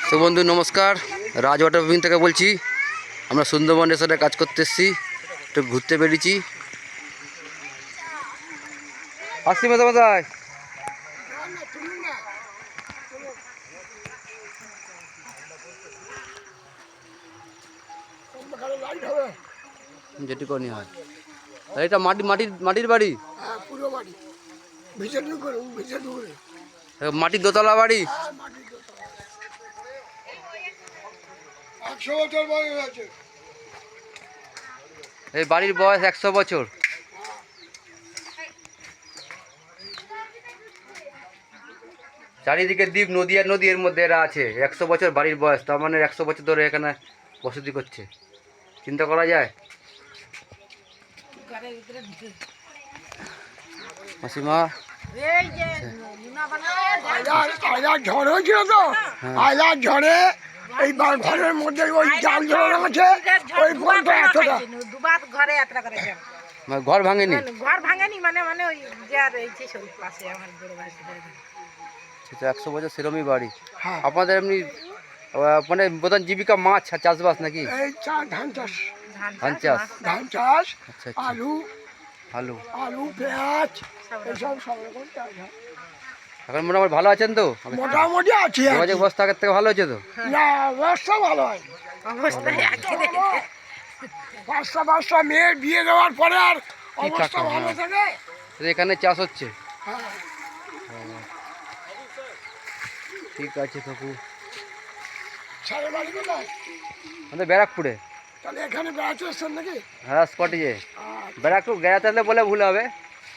তো বন্ধু নমস্কার, রাজ ওয়াটার পার্ক থেকে বলছি। আমরা সুন্দরবন রেসর্টে কাজ করতে এসেছি, একটু ঘুরতে বেরিয়েছি। আসছি মেজায় যেটি করনি হয়। এটা মাটির বাড়ি, মাটির দোতলা বাড়ি। 100 বছর বয়স আছে। এই বাড়ির বয়স 100 বছর। চারিদিকে দ্বীপ, নদী আর নদী, এর মধ্যে এরা আছে। 100 বছর বাড়ির বয়স, তার মানে 100 বছর ধরে এখানে বসতি করছে। চিন্তা করা যায়। মাসিমা ঝড় হয়েছিল তো, আয়লার ঝড়ে এইবার ঘরের মধ্যে ওই জাল ঝড় আছে, ওই বলটা এতটা ঘর ভাঙেনি। ঘর ভাঙেনি মানে মানে ওই যে আর এই যে শরীর পাশে আমার বড় ভাই সেটা 100 বছর সেরমই বাড়ি। আপনাদের এমনি মানে প্রধান জীবিকা মাছ আর চাষবাস নাকি? এই ধান চাষ, ধান চাষ। আচ্ছা আচ্ছা। আলু আলু আলু পেঁয়াজ এইসব সব রকম চাষ হয়। এখন মোটামুটি ভালো আছেন তো? মোটামুটি আছে। যোগাযোগ ব্যবস্থা আগের থেকে ভালো হয়েছে তো? না, ব্যবসা ভালো হয়। অবস্থায় একেবারে পাঁচটা মেয়ের বিয়ে দেওয়ার পরে আর অবস্থা ভালো থাকে। এখানে চাষ হচ্ছে। হ্যাঁ। ঠিক আছে কাকু। ছেলের বাড়ি কোথায়? আমাদের ব্যারাকপুরে। তাহলে এখানে বেড়াতে এসছেন নাকি? হ্যাঁ, স্পটিজে। ব্যারাকপুর গেড়াতে বলে ভুল হবে।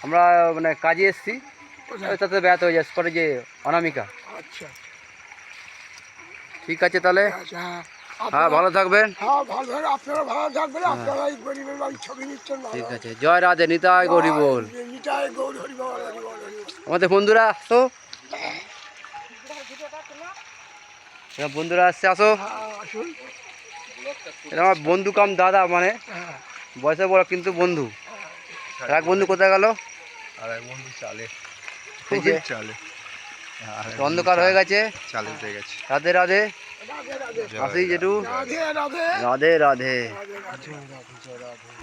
আমরা মানে কাজে এসেছি, তাতে বেড়াতে হয়ে যায় স্পটিজে, অনামিকা। আচ্ছা ঠিক আছে তাহলে। আচ্ছা। হ্যাঁ, ভালো থাকবেন। হ্যাঁ, ভালো থাকবেন। আপনারা ভালো থাকবেন। আপনারা এই গরিবের বাড়ি ছবি নিচ্ছেন। ঠিক আছে। জয় রাধে, নিতাই গৌরী বল। নিতাই গৌর হরি বল, হরি বল, হরি বল। আমাদের বন্ধুরা আসো, বন্ধুরা আসছে, আসো। আসুন। এটা আমার বন্ধু কাম দাদা, মানে হ্যাঁ। বয়সে বড় কিন্তু বন্ধু। এক বন্ধু কোথায় গেল? আর এক বন্ধু চালে এই যে চালে অন্ধকার হয়ে গেছে। চালে উঠে গেছে। রাধে রাধে। রাধে রাধে। আসি জেঠু। রাধে রাধে। রাধে রাধে। রাধে রাধে।